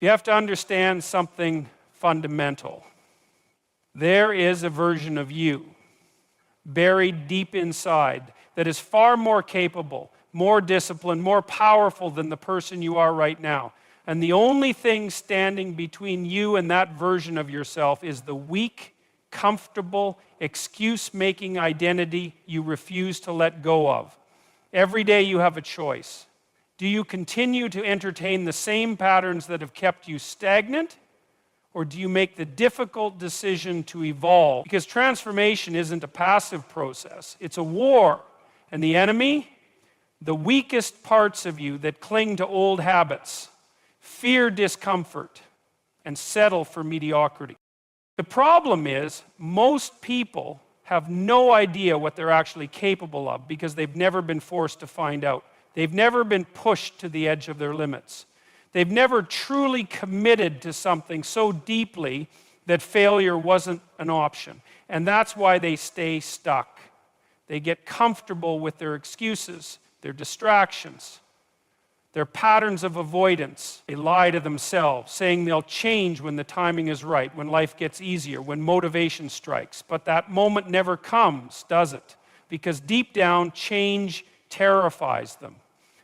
You have to understand something fundamental. There is a version of you buried deep inside that is far more capable, more disciplined, more powerful than the person you are right now. And the only thing standing between you and that version of yourself is the weak, comfortable, excuse-making identity you refuse to let go of. Every day you have a choice. Do you continue to entertain the same patterns that have kept you stagnant? Or do you make the difficult decision to evolve? Because transformation isn't a passive process, it's a war. And the enemy, the weakest parts of you that cling to old habits, fear discomfort, and settle for mediocrity. The problem is, most people have no idea what they're actually capable of because they've never been forced to find out. They've never been pushed to the edge of their limits. They've never truly committed to something so deeply that failure wasn't an option. And that's why they stay stuck. They get comfortable with their excuses, their distractions, their patterns of avoidance. They lie to themselves, saying they'll change when the timing is right, when life gets easier, when motivation strikes. But that moment never comes, does it? Because deep down, change terrifies them.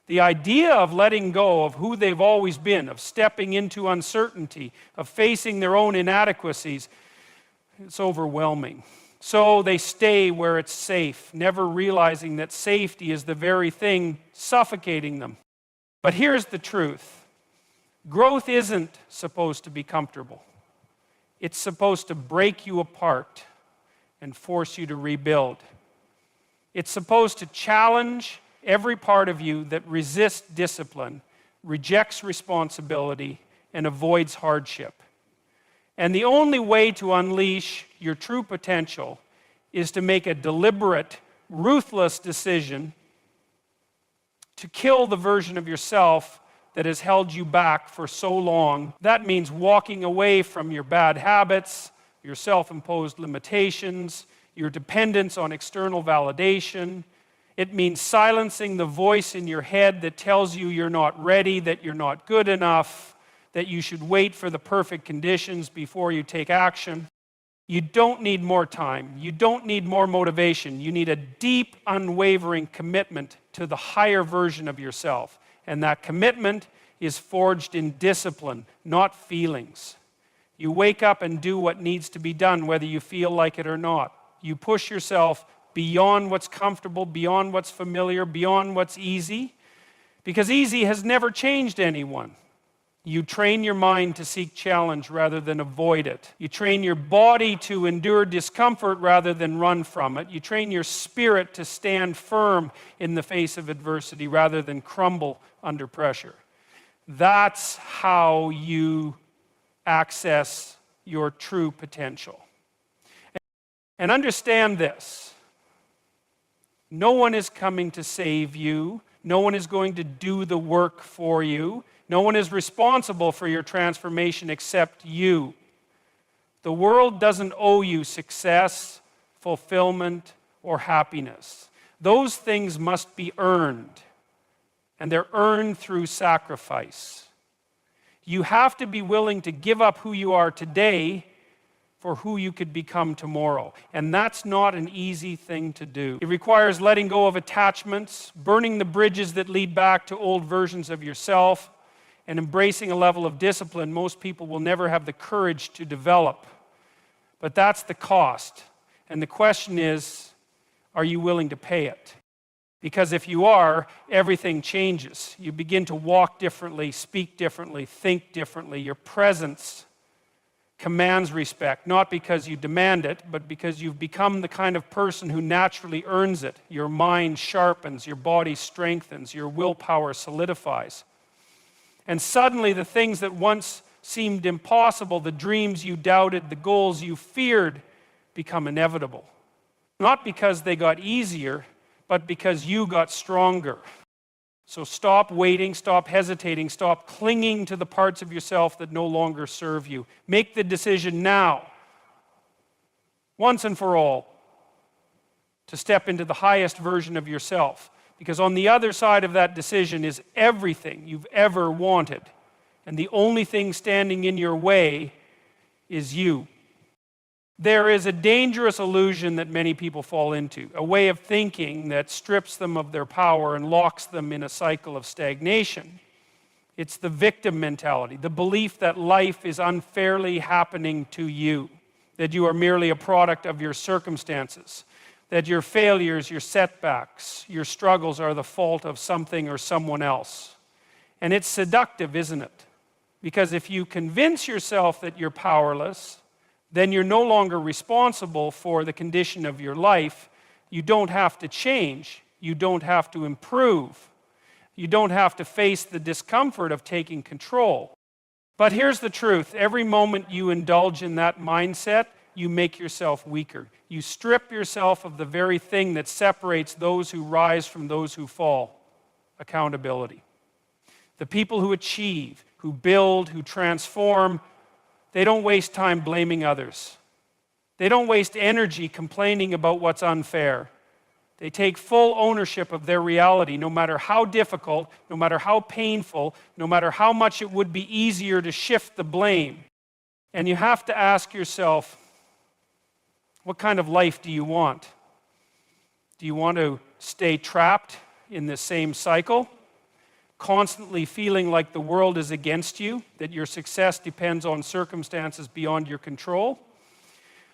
The idea of letting go of who they've always been, of stepping into uncertainty, of facing their own inadequacies, it's overwhelming. So they stay where it's safe, never realizing that safety is the very thing suffocating them. But here's the truth. Growth isn't supposed to be comfortable. It's supposed to break you apart and force you to rebuild. It's supposed to challenge every part of you that resists discipline, rejects responsibility, and avoids hardship. And the only way to unleash your true potential is to make a deliberate, ruthless decision to kill the version of yourself that has held you back for so long. That means walking away from your bad habits, your self-imposed limitations, your dependence on external validation. It means silencing the voice in your head that tells you you're not ready, that you're not good enough, that you should wait for the perfect conditions before you take action. You don't need more time. You don't need more motivation. You need a deep, unwavering commitment to the higher version of yourself. And that commitment is forged in discipline, not feelings. You wake up and do what needs to be done, whether you feel like it or not. You push yourself beyond what's comfortable, beyond what's familiar, beyond what's easy, because easy has never changed anyone. You train your mind to seek challenge rather than avoid it. You train your body to endure discomfort rather than run from it. You train your spirit to stand firm in the face of adversity rather than crumble under pressure. That's how you access your true potential. And understand this. No one is coming to save you. No one is going to do the work for you. No one is responsible for your transformation except you. The world doesn't owe you success, fulfillment, or happiness. Those things must be earned, and they're earned through sacrifice. You have to be willing to give up who you are today for who you could become tomorrow. And that's not an easy thing to do. It requires letting go of attachments, burning the bridges that lead back to old versions of yourself, and embracing a level of discipline most people will never have the courage to develop. But that's the cost. And the question is, are you willing to pay it? Because if you are, everything changes. You begin to walk differently, speak differently, think differently. Your presence commands respect, not because you demand it, but because you've become the kind of person who naturally earns it. Your mind sharpens, your body strengthens, your willpower solidifies. And suddenly the things that once seemed impossible, the dreams you doubted, the goals you feared, become inevitable. Not because they got easier, but because you got stronger. So stop waiting, stop hesitating, stop clinging to the parts of yourself that no longer serve you. Make the decision now, once and for all, to step into the highest version of yourself. Because on the other side of that decision is everything you've ever wanted. And the only thing standing in your way is you. There is a dangerous illusion that many people fall into, a way of thinking that strips them of their power and locks them in a cycle of stagnation. It's the victim mentality, the belief that life is unfairly happening to you, that you are merely a product of your circumstances, that your failures, your setbacks, your struggles are the fault of something or someone else. And it's seductive, isn't it? Because if you convince yourself that you're powerless, then you're no longer responsible for the condition of your life. You don't have to change. You don't have to improve. You don't have to face the discomfort of taking control. But here's the truth. Every moment you indulge in that mindset, you make yourself weaker. You strip yourself of the very thing that separates those who rise from those who fall. Accountability. The people who achieve, who build, who transform, they don't waste time blaming others. They don't waste energy complaining about what's unfair. They take full ownership of their reality, no matter how difficult, no matter how painful, no matter how much it would be easier to shift the blame. And you have to ask yourself, what kind of life do you want? Do you want to stay trapped in the same cycle, constantly feeling like the world is against you, that your success depends on circumstances beyond your control?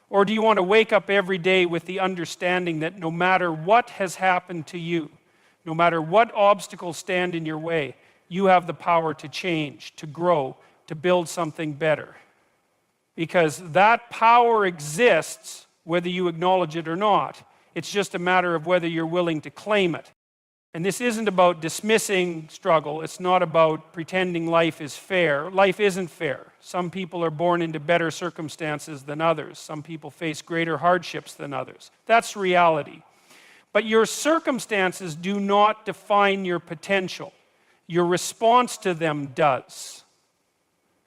Or do you want to wake up every day with the understanding that no matter what has happened to you, no matter what obstacles stand in your way, you have the power to change, to grow, to build something better? Because that power exists whether you acknowledge it or not. It's just a matter of whether you're willing to claim it. And this isn't about dismissing struggle. It's not about pretending life is fair. Life isn't fair. Some people are born into better circumstances than others. Some people face greater hardships than others. That's reality. But your circumstances do not define your potential. Your response to them does.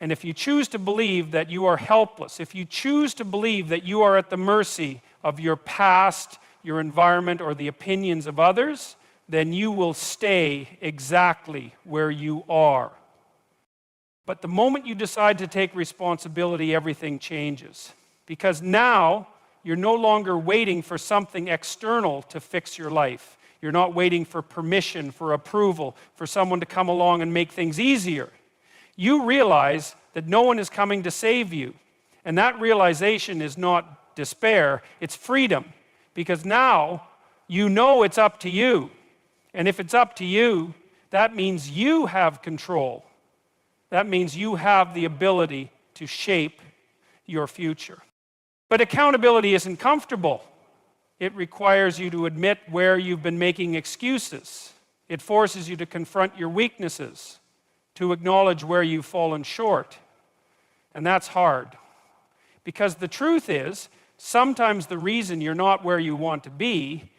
And if you choose to believe that you are helpless, if you choose to believe that you are at the mercy of your past, your environment, or the opinions of others, then you will stay exactly where you are. But the moment you decide to take responsibility, everything changes. Because now, you're no longer waiting for something external to fix your life. You're not waiting for permission, for approval, for someone to come along and make things easier. You realize that no one is coming to save you. And that realization is not despair, it's freedom. Because now, you know it's up to you. And if it's up to you, that means you have control. That means you have the ability to shape your future. But accountability isn't comfortable. It requires you to admit where you've been making excuses. It forces you to confront your weaknesses, to acknowledge where you've fallen short. And that's hard. Because the truth is, sometimes the reason you're not where you want to be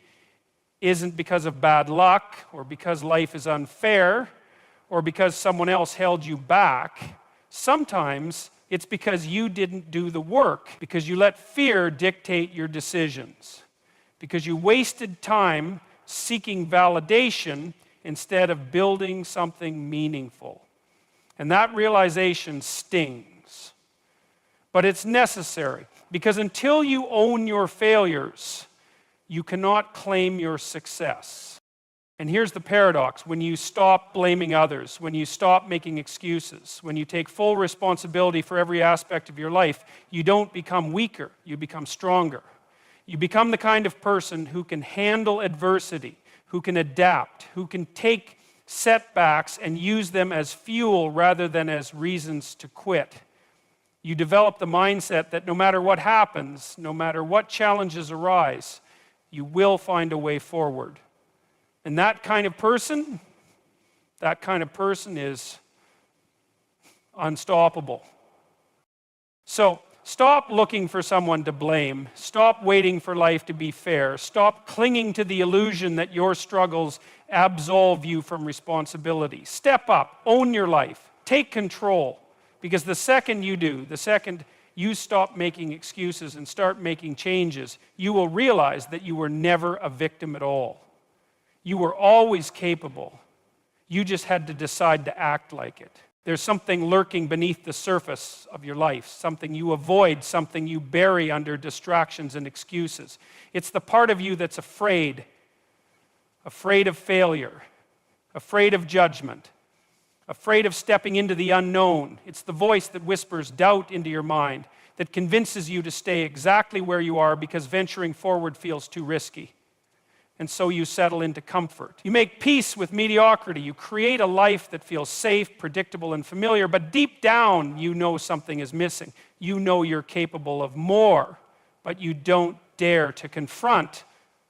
isn't because of bad luck, or because life is unfair, or because someone else held you back. Sometimes it's because you didn't do the work, because you let fear dictate your decisions, because you wasted time seeking validation instead of building something meaningful. And that realization stings. But it's necessary, because until you own your failures, you cannot claim your success. And here's the paradox. When you stop blaming others, when you stop making excuses, when you take full responsibility for every aspect of your life, you don't become weaker, you become stronger. You become the kind of person who can handle adversity, who can adapt, who can take setbacks and use them as fuel rather than as reasons to quit. You develop the mindset that no matter what happens, no matter what challenges arise, you will find a way forward. And that kind of person is unstoppable. So stop looking for someone to blame. Stop waiting for life to be fair. Stop clinging to the illusion that your struggles absolve you from responsibility. Step up, own your life, take control. Because the second you do, the second you stop making excuses and start making changes, you will realize that you were never a victim at all. You were always capable. You just had to decide to act like it. There's something lurking beneath the surface of your life, something you avoid, something you bury under distractions and excuses. It's the part of you that's afraid of failure, afraid of judgment, afraid of stepping into the unknown. It's the voice that whispers doubt into your mind, that convinces you to stay exactly where you are because venturing forward feels too risky. And so you settle into comfort. You make peace with mediocrity. You create a life that feels safe, predictable, and familiar, but deep down you know something is missing. You know you're capable of more, but you don't dare to confront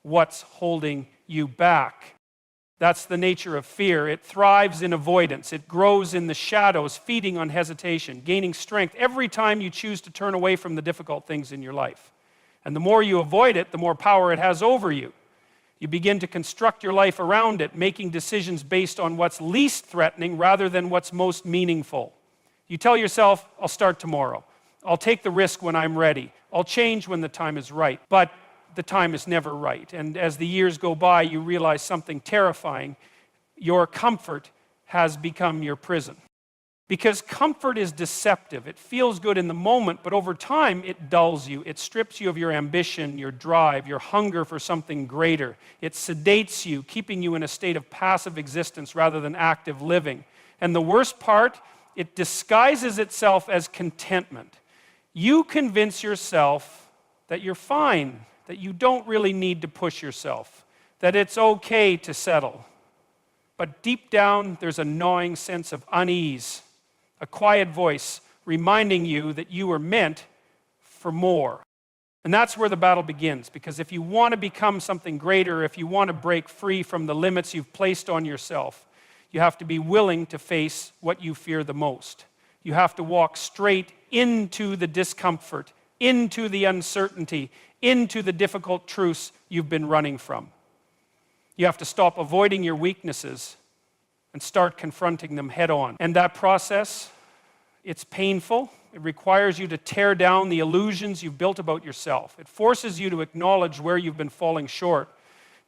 what's holding you back. That's the nature of fear. It thrives in avoidance. It grows in the shadows, feeding on hesitation, gaining strength every time you choose to turn away from the difficult things in your life. And the more you avoid it, the more power it has over you. You begin to construct your life around it, making decisions based on what's least threatening rather than what's most meaningful. You tell yourself, I'll start tomorrow. I'll take the risk when I'm ready. I'll change when the time is right. But the time is never right. And as the years go by, you realize something terrifying. Your comfort has become your prison. Because comfort is deceptive. It feels good in the moment, but over time it dulls you. It strips you of your ambition, your drive, your hunger for something greater. It sedates you, keeping you in a state of passive existence rather than active living. And the worst part, it disguises itself as contentment. You convince yourself that you're fine, that you don't really need to push yourself, that it's okay to settle. But deep down, there's a gnawing sense of unease, a quiet voice reminding you that you were meant for more. And that's where the battle begins, because if you want to become something greater, if you want to break free from the limits you've placed on yourself, you have to be willing to face what you fear the most. You have to walk straight into the discomfort, into the uncertainty, into the difficult truths you've been running from. You have to stop avoiding your weaknesses and start confronting them head on. And that process, it's painful. It requires you to tear down the illusions you've built about yourself. It forces you to acknowledge where you've been falling short,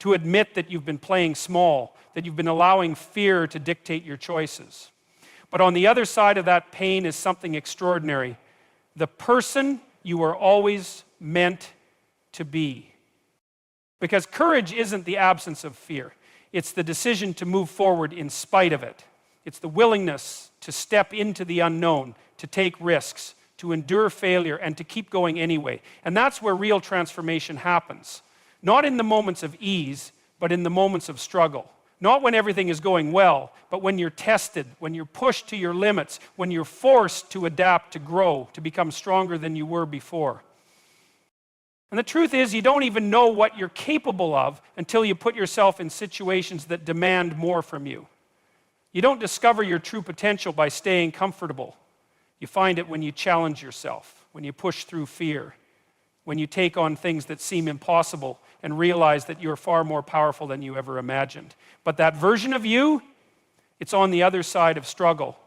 to admit that you've been playing small, that you've been allowing fear to dictate your choices. But on the other side of that pain is something extraordinary. The person you were always meant to be. Because courage isn't the absence of fear. It's the decision to move forward in spite of it. It's the willingness to step into the unknown, to take risks, to endure failure, and to keep going anyway. And that's where real transformation happens. Not in the moments of ease, but in the moments of struggle. Not when everything is going well, but when you're tested, when you're pushed to your limits, when you're forced to adapt, to grow, to become stronger than you were before. And the truth is, you don't even know what you're capable of until you put yourself in situations that demand more from you. You don't discover your true potential by staying comfortable. You find it when you challenge yourself, when you push through fear, when you take on things that seem impossible and realize that you're far more powerful than you ever imagined. But that version of you, it's on the other side of struggle,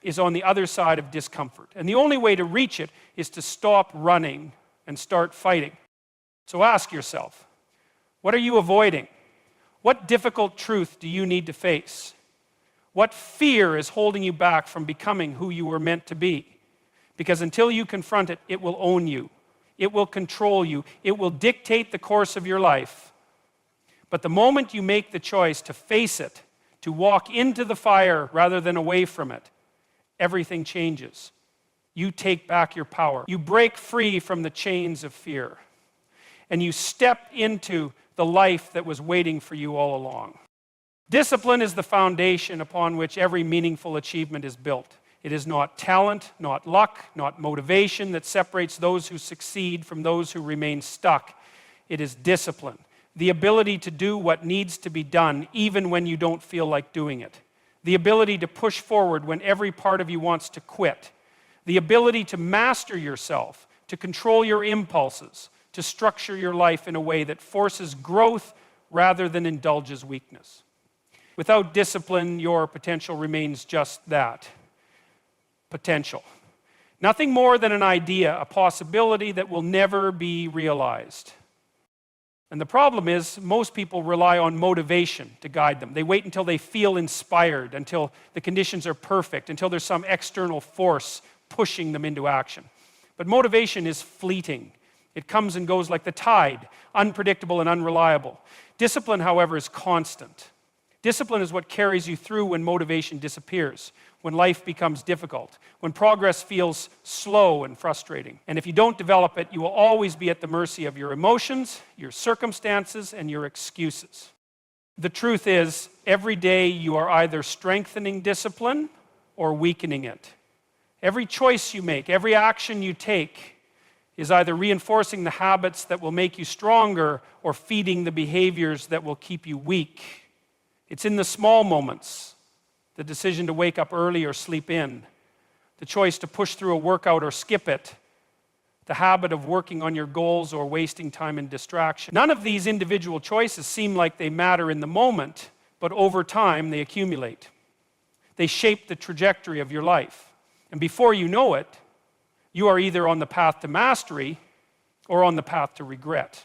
is on the other side of discomfort. And the only way to reach it is to stop running and start fighting. So ask yourself, what are you avoiding? What difficult truth do you need to face? What fear is holding you back from becoming who you were meant to be? Because until you confront it, it will own you. It will control you. It will dictate the course of your life. But the moment you make the choice to face it, to walk into the fire rather than away from it, everything changes. You take back your power. You break free from the chains of fear. And you step into the life that was waiting for you all along. Discipline is the foundation upon which every meaningful achievement is built. It is not talent, not luck, not motivation that separates those who succeed from those who remain stuck. It is discipline, the ability to do what needs to be done even when you don't feel like doing it. The ability to push forward when every part of you wants to quit. The ability to master yourself, to control your impulses, to structure your life in a way that forces growth rather than indulges weakness. Without discipline, your potential remains just that, potential. Nothing more than an idea, a possibility that will never be realized. And the problem is, most people rely on motivation to guide them. They wait until they feel inspired, until the conditions are perfect, until there's some external force pushing them into action. But motivation is fleeting. It comes and goes like the tide, unpredictable and unreliable. Discipline, however, is constant. Discipline is what carries you through when motivation disappears, when life becomes difficult, when progress feels slow and frustrating. And if you don't develop it, you will always be at the mercy of your emotions, your circumstances, and your excuses. The truth is, every day you are either strengthening discipline or weakening it. Every choice you make, every action you take is either reinforcing the habits that will make you stronger or feeding the behaviors that will keep you weak. It's in the small moments, the decision to wake up early or sleep in, the choice to push through a workout or skip it, the habit of working on your goals or wasting time in distraction. None of these individual choices seem like they matter in the moment, but over time they accumulate. They shape the trajectory of your life. And before you know it, you are either on the path to mastery or on the path to regret.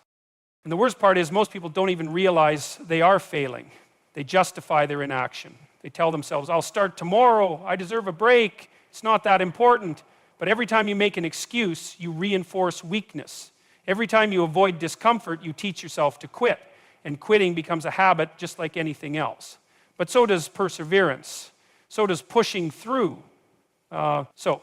And the worst part is most people don't even realize they are failing. They justify their inaction. They tell themselves, I'll start tomorrow, I deserve a break, it's not that important. But every time you make an excuse, you reinforce weakness. Every time you avoid discomfort, you teach yourself to quit. And quitting becomes a habit just like anything else. But so does perseverance. So does pushing through. So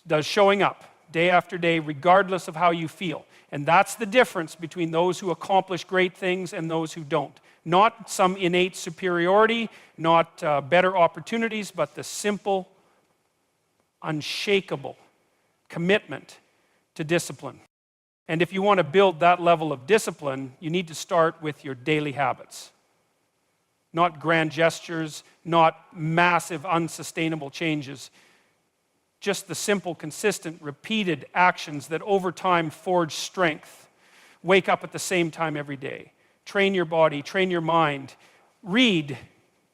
does showing up day after day, regardless of how you feel. And that's the difference between those who accomplish great things and those who don't. Not some innate superiority, not better opportunities, but the simple, unshakable commitment to discipline. And if you want to build that level of discipline, you need to start with your daily habits. Not grand gestures, not massive, unsustainable changes. Just the simple, consistent, repeated actions that over time forge strength. Wake up at the same time every day. Train your body, train your mind. Read,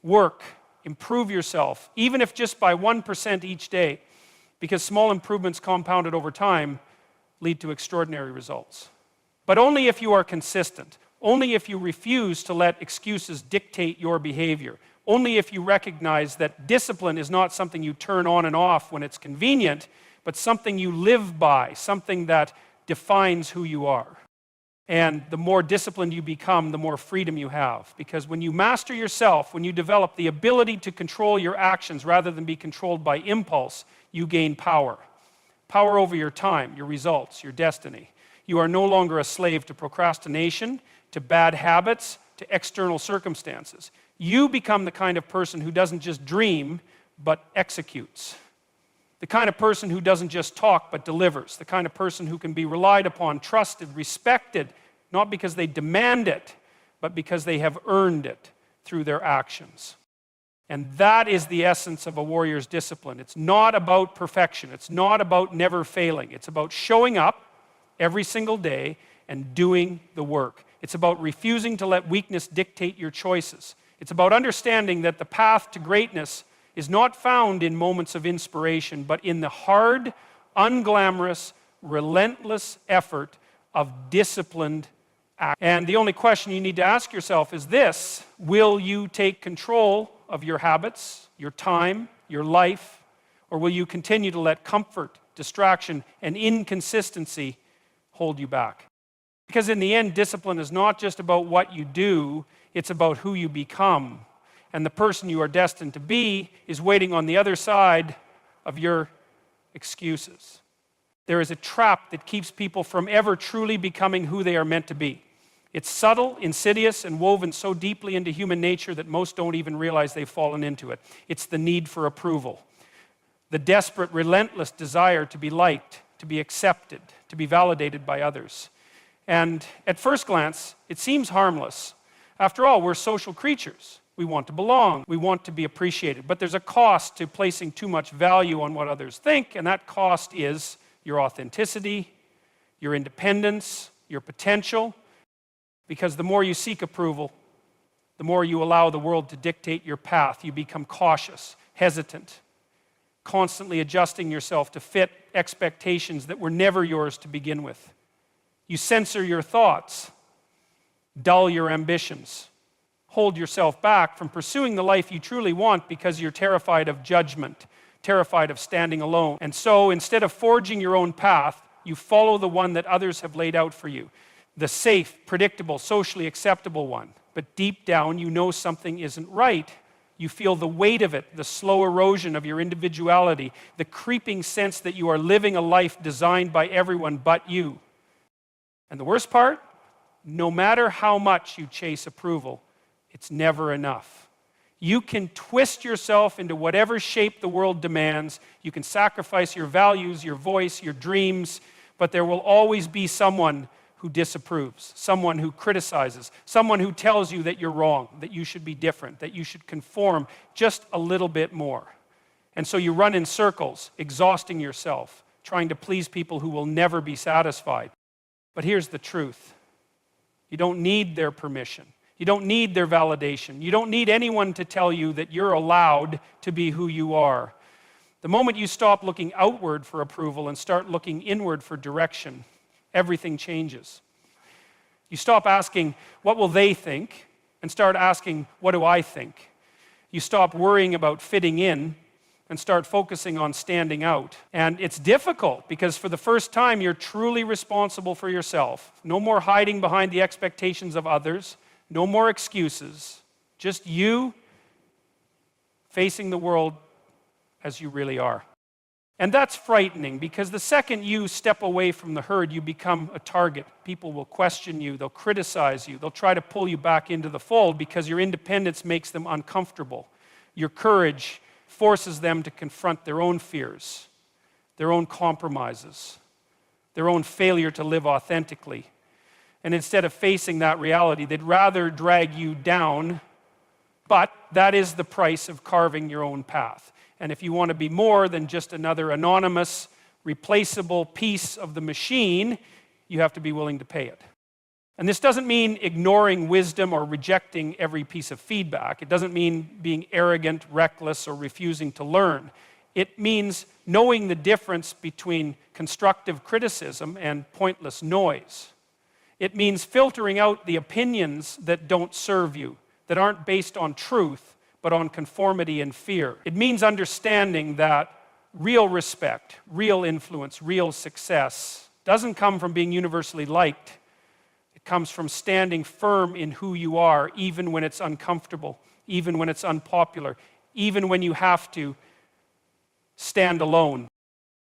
work, improve yourself, even if just by 1% each day, because small improvements compounded over time lead to extraordinary results. But only if you are consistent, only if you refuse to let excuses dictate your behavior, only if you recognize that discipline is not something you turn on and off when it's convenient, but something you live by, something that defines who you are. And the more disciplined you become, the more freedom you have. Because when you master yourself, when you develop the ability to control your actions rather than be controlled by impulse, you gain power. Power over your time, your results, your destiny. You are no longer a slave to procrastination, to bad habits, to external circumstances. You become the kind of person who doesn't just dream, but executes. The kind of person who doesn't just talk, but delivers. The kind of person who can be relied upon, trusted, respected, not because they demand it, but because they have earned it through their actions. And that is the essence of a warrior's discipline. It's not about perfection. It's not about never failing. It's about showing up every single day and doing the work. It's about refusing to let weakness dictate your choices. It's about understanding that the path to greatness is not found in moments of inspiration, but in the hard, unglamorous, relentless effort of disciplined action. And the only question you need to ask yourself is this: will you take control of your habits, your time, your life, or will you continue to let comfort, distraction, and inconsistency hold you back? Because in the end, discipline is not just about what you do, it's about who you become. And the person you are destined to be is waiting on the other side of your excuses. There is a trap that keeps people from ever truly becoming who they are meant to be. It's subtle, insidious, and woven so deeply into human nature that most don't even realize they've fallen into it. It's the need for approval. The desperate, relentless desire to be liked, to be accepted, to be validated by others. And at first glance, it seems harmless. After all, we're social creatures. We want to belong. We want to be appreciated. But there's a cost to placing too much value on what others think, and that cost is your authenticity, your independence, your potential. Because the more you seek approval, the more you allow the world to dictate your path. You become cautious, hesitant, constantly adjusting yourself to fit expectations that were never yours to begin with. You censor your thoughts. dull your ambitions, hold yourself back from pursuing the life you truly want because you're terrified of judgment, terrified of standing alone. And so instead of forging your own path, you follow the one that others have laid out for you, the safe, predictable, socially acceptable one. But deep down, you know something isn't right. You feel the weight of it, the slow erosion of your individuality, the creeping sense that you are living a life designed by everyone but you. And the worst part, no matter how much you chase approval, it's never enough. You can twist yourself into whatever shape the world demands. You can sacrifice your values, your voice, your dreams, but there will always be someone who disapproves, someone who criticizes, someone who tells you that you're wrong, that you should be different, that you should conform just a little bit more. And so you run in circles, exhausting yourself, trying to please people who will never be satisfied. But here's the truth. You don't need their permission. You don't need their validation. You don't need anyone to tell you that you're allowed to be who you are. The moment you stop looking outward for approval and start looking inward for direction, everything changes. You stop asking, what will they think? And start asking, what do I think? You stop worrying about fitting in and start focusing on standing out. And it's difficult because for the first time, you're truly responsible for yourself. No more hiding behind the expectations of others. No more excuses. Just you facing the world as you really are. And that's frightening because the second you step away from the herd, you become a target. People will question you, they'll criticize you, they'll try to pull you back into the fold because your independence makes them uncomfortable. Your courage forces them to confront their own fears, their own compromises, their own failure to live authentically. And instead of facing that reality, they'd rather drag you down, but that is the price of carving your own path. And if you want to be more than just another anonymous, replaceable piece of the machine, you have to be willing to pay it. And this doesn't mean ignoring wisdom or rejecting every piece of feedback. It doesn't mean being arrogant, reckless, or refusing to learn. It means knowing the difference between constructive criticism and pointless noise. It means filtering out the opinions that don't serve you, that aren't based on truth, but on conformity and fear. It means understanding that real respect, real influence, real success doesn't come from being universally liked. It comes from standing firm in who you are, even when it's uncomfortable, even when it's unpopular, even when you have to stand alone.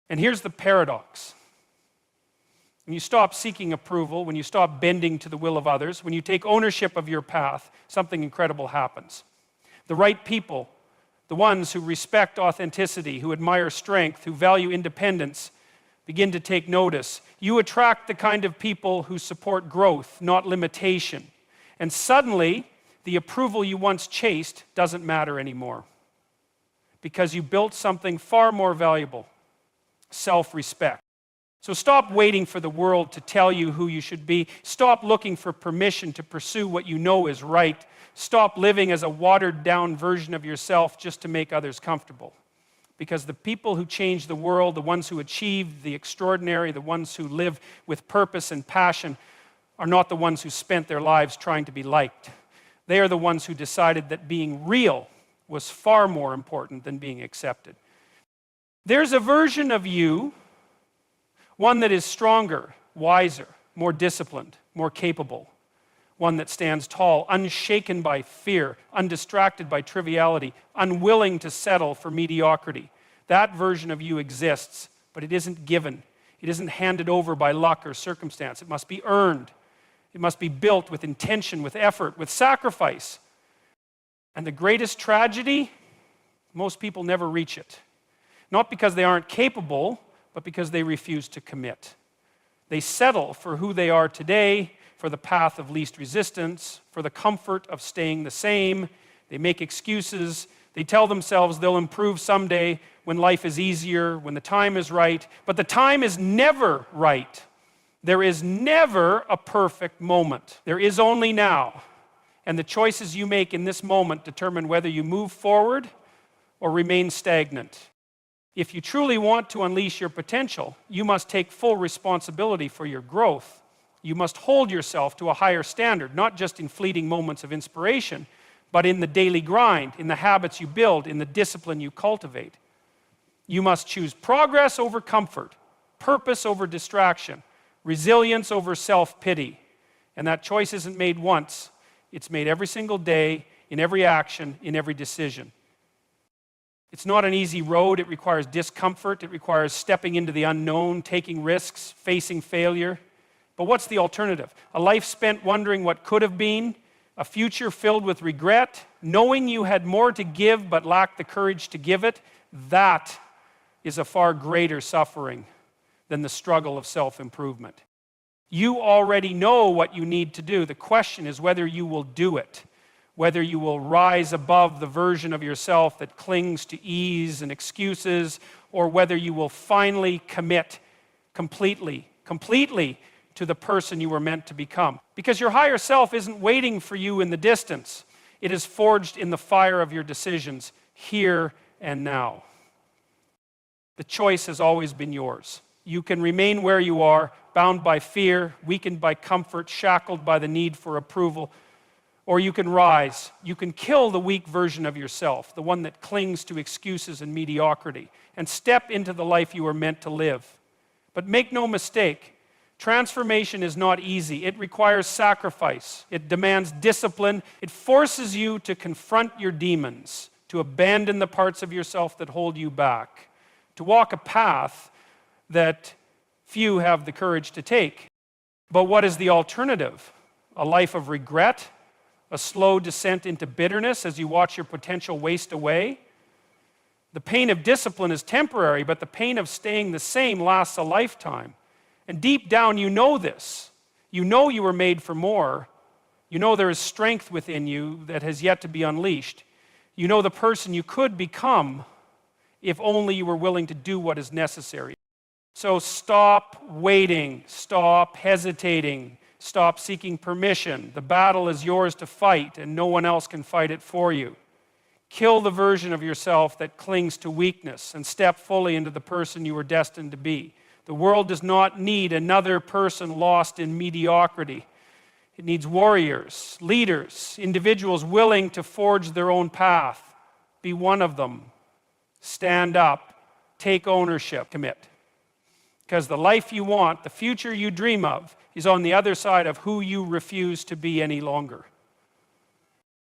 And here's the paradox. When you stop seeking approval, when you stop bending to the will of others, when you take ownership of your path, something incredible happens. The right people, the ones who respect authenticity, who admire strength, who value independence, begin to take notice. You attract the kind of people who support growth, not limitation. And suddenly, the approval you once chased doesn't matter anymore because you built something far more valuable, self-respect. So stop waiting for the world to tell you who you should be. Stop looking for permission to pursue what you know is right. Stop living as a watered-down version of yourself just to make others comfortable. Because the people who change the world, the ones who achieve the extraordinary, the ones who live with purpose and passion, are not the ones who spent their lives trying to be liked. They are the ones who decided that being real was far more important than being accepted. There's a version of you, one that is stronger, wiser, more disciplined, more capable. One that stands tall, unshaken by fear, undistracted by triviality, unwilling to settle for mediocrity. That version of you exists, but it isn't given. It isn't handed over by luck or circumstance. It must be earned. It must be built with intention, with effort, with sacrifice. And the greatest tragedy, most people never reach it. Not because they aren't capable, but because they refuse to commit. They settle for who they are today, for the path of least resistance, for the comfort of staying the same. They make excuses. They tell themselves they'll improve someday when life is easier, when the time is right. But the time is never right. There is never a perfect moment. There is only now. And the choices you make in this moment determine whether you move forward or remain stagnant. If you truly want to unleash your potential, you must take full responsibility for your growth. You must hold yourself to a higher standard, not just in fleeting moments of inspiration, but in the daily grind, in the habits you build, in the discipline you cultivate. You must choose progress over comfort, purpose over distraction, resilience over self-pity. And that choice isn't made once. It's made every single day, in every action, in every decision. It's not an easy road. It requires discomfort. It requires stepping into the unknown, taking risks, facing failure. But what's the alternative? A life spent wondering what could have been, a future filled with regret, knowing you had more to give but lacked the courage to give it. That is a far greater suffering than the struggle of self-improvement. You already know what you need to do. The question is whether you will do it, whether you will rise above the version of yourself that clings to ease and excuses, or whether you will finally commit completely to the person you were meant to become. Because your higher self isn't waiting for you in the distance. It is forged in the fire of your decisions, here and now. The choice has always been yours. You can remain where you are, bound by fear, weakened by comfort, shackled by the need for approval, or you can rise. You can kill the weak version of yourself, the one that clings to excuses and mediocrity, and step into the life you were meant to live. But make no mistake, transformation is not easy. It requires sacrifice. It demands discipline. It forces you to confront your demons, to abandon the parts of yourself that hold you back, to walk a path that few have the courage to take. But what is the alternative? A life of regret? A slow descent into bitterness as you watch your potential waste away? The pain of discipline is temporary, but the pain of staying the same lasts a lifetime. And deep down, you know this. You know you were made for more. You know there is strength within you that has yet to be unleashed. You know the person you could become if only you were willing to do what is necessary. So stop waiting, stop hesitating, stop seeking permission. The battle is yours to fight, and no one else can fight it for you. Kill the version of yourself that clings to weakness and step fully into the person you were destined to be. The world does not need another person lost in mediocrity. It needs warriors, leaders, individuals willing to forge their own path. Be one of them. Stand up, take ownership, commit. Because the life you want, the future you dream of, is on the other side of who you refuse to be any longer.